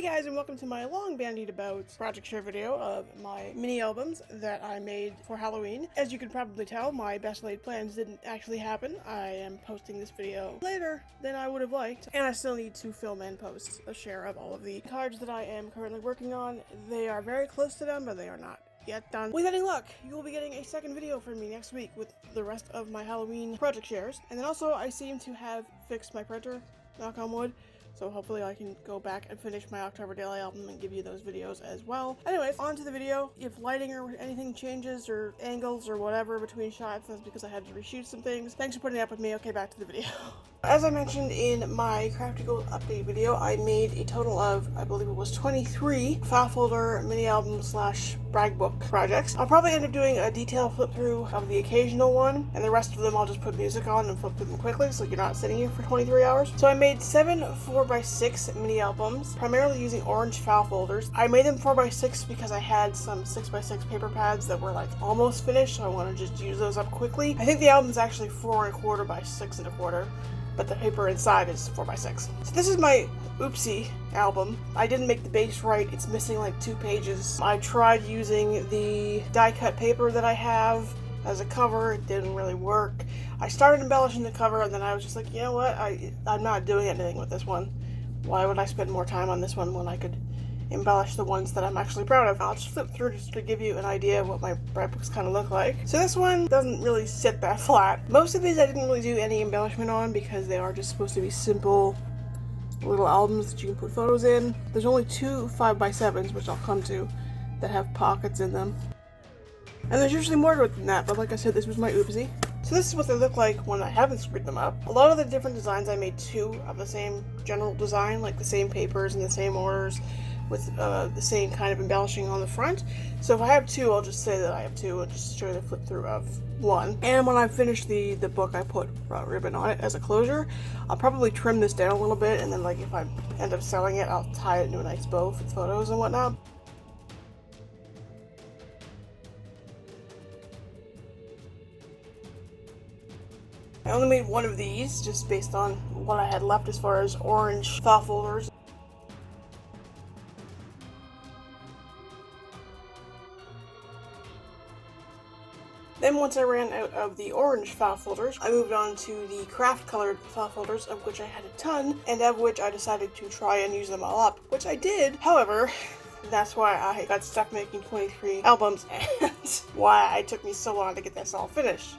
guys, and welcome to my long bandied about project share video of my mini albums that I made for Halloween. As you can probably tell, my best laid plans didn't actually happen. I am posting this video later than I would have liked, and I still need to film and post a share of all of the cards that I am currently working on. They are very close to them, but they are not yet done. With any luck, you will be getting a second video from me next week with the rest of my Halloween project shares. And then also, I seem to have fixed my printer, knock on wood. So hopefully I can go back and finish my October daily album and give you those videos as well. Anyways, on to the video. If lighting or anything changes or angles or whatever between shots, that's because I had to reshoot some things. Thanks for putting up with me. Okay, back to the video. As I mentioned in my Crafty Gold update video, I made a total of, I believe it was 23 file folder mini album slash brag book projects. I'll probably end up doing a detailed flip through of the occasional one, and the rest of them I'll just put music on and flip through them quickly so you're not sitting here for 23 hours. So I made 7 4x6 mini albums, primarily using orange file folders. I made them 4x6 because I had some 6x6 paper pads that were like almost finished, so I want to just use those up quickly. I think the album's actually 4 1/4 by 6 1/4. But the paper inside is 4x6. So this is my oopsie album. I didn't make the base right. It's missing like 2 pages. I tried using the die cut paper that I have as a cover. It didn't really work. I started embellishing the cover and then I was just like, you know what? I'm not doing anything with this one. Why would I spend more time on this one when I could embellish the ones that I'm actually proud of? I'll just flip through just to give you an idea of what my brag books kind of look like. So this one doesn't really sit that flat. Most of these I didn't really do any embellishment on because they are just supposed to be simple little albums that you can put photos in. There's only 2 5x7s, which I'll come to, that have pockets in them. And there's usually more to it than that, but like I said, this was my oopsie. So this is what they look like when I haven't screwed them up. A lot of the different designs I made 2 of the same general design, like the same papers and the same orders, with the same kind of embellishing on the front. So if I have 2, I'll just say that I have 2 and just show you the flip through of 1. And when I finish the book, I put ribbon on it as a closure. I'll probably trim this down a little bit, and then like if I end up selling it, I'll tie it into a nice bow for photos and whatnot. I only made 1 of these just based on what I had left as far as orange file folders. Then once I ran out of the orange file folders, I moved on to the craft colored file folders, of which I had a ton, and of which I decided to try and use them all up, which I did. However, that's why I got stuck making 23 albums, and why it took me so long to get this all finished.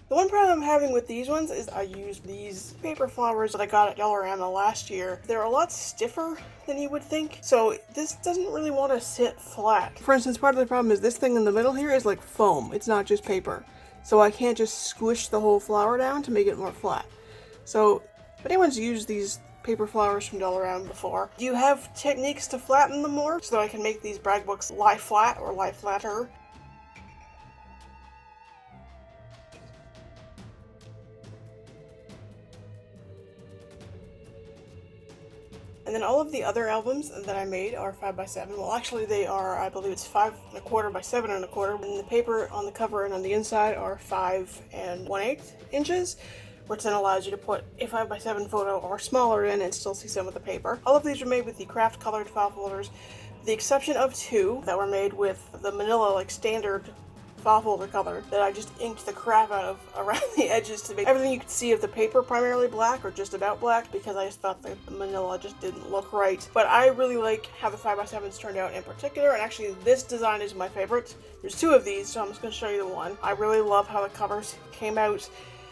The one problem I'm having with these ones is I used these paper flowers that I got at Dollarama last year. They're a lot stiffer than you would think, so this doesn't really want to sit flat. For instance, part of the problem is this thing in the middle here is like foam. It's not just paper. So I can't just squish the whole flower down to make it more flat. So if anyone's used these paper flowers from Dollarama before, do you have techniques to flatten them more so that I can make these brag books lie flat or lie flatter? And then all of the other albums that I made are 5x7. Well, actually they are, I believe it's 5 1/4 by 7 1/4. And the paper on the cover and on the inside are 5 1/8 inches, which then allows you to put a 5x7 photo or smaller in and still see some of the paper. All of these are made with the craft colored file folders, with the exception of 2 that were made with the manila, like standard file folder color that I just inked the crap out of around the edges to make everything you could see of the paper primarily black or just about black, because I just thought the manila just didn't look right. But I really like how the 5x7s turned out in particular, and actually this design is my favorite. There's 2 of these, so I'm just going to show you the one. I really love how the covers came out.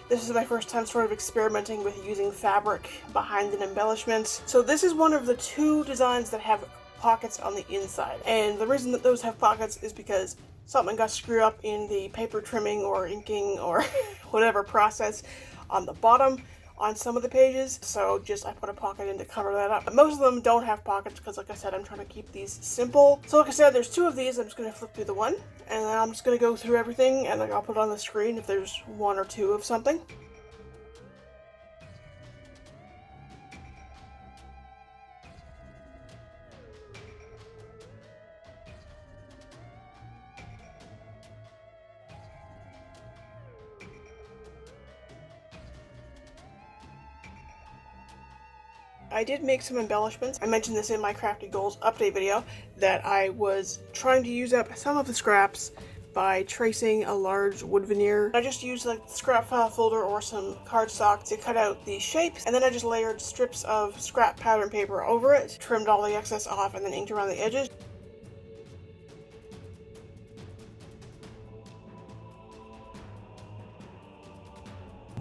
This is my first time sort of experimenting with using fabric behind an embellishment. So this is one of the 2 designs that have pockets on the inside, and the reason that those have pockets is because something got screwed up in the paper trimming or inking or whatever process on the bottom on some of the pages, so I put a pocket in to cover that up. But most of them don't have pockets because, like I said, I'm trying to keep these simple. So like I said, there's 2 of these. I'm just going to flip through the one, and then I'm just going to go through everything, and then I'll put it on the screen if there's 1 or 2 of something. I did make some embellishments. I mentioned this in my Crafty Goals update video, that I was trying to use up some of the scraps by tracing a large wood veneer. I just used like the scrap file folder or some cardstock to cut out the shapes, and then I just layered strips of scrap pattern paper over it, trimmed all the excess off, and then inked around the edges.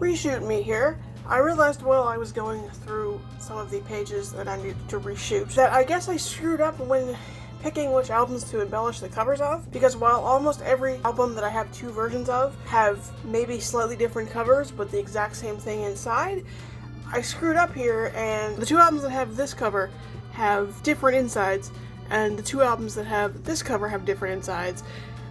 Reshoot me here. I realized while I was going through some of the pages that I needed to reshoot that I guess I screwed up when picking which albums to embellish the covers of, because while almost every album that I have two versions of have maybe slightly different covers but the exact same thing inside, I screwed up here, and the two albums that have this cover have different insides, and the two albums that have this cover have different insides,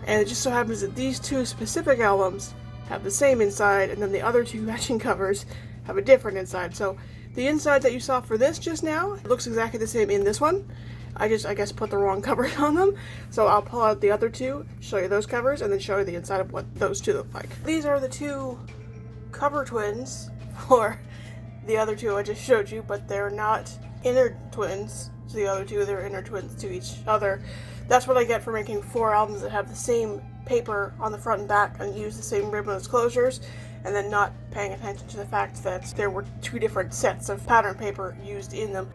and it just so happens that these two specific albums have the same inside, and then the other two matching covers have a different inside. So the inside that you saw for this just now looks exactly the same in this one. I guess put the wrong covers on them. So I'll pull out the other two, show you those covers, and then show you the inside of what those two look like. These are the two cover twins for the other two I just showed you, but they're not inner twins to the other two, they're inner twins to each other. That's what I get for making 4 albums that have the same paper on the front and back and use the same ribbon as closures, and then not paying attention to the fact that there were 2 different sets of pattern paper used in them.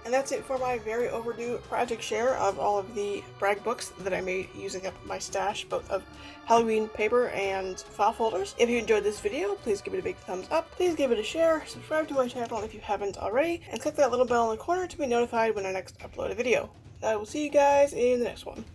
And that's it for my very overdue project share of all of the brag books that I made using up my stash, both of Halloween paper and file folders. If you enjoyed this video, please give it a big thumbs up, please give it a share, subscribe to my channel if you haven't already, and click that little bell in the corner to be notified when I next upload a video. I will see you guys in the next one.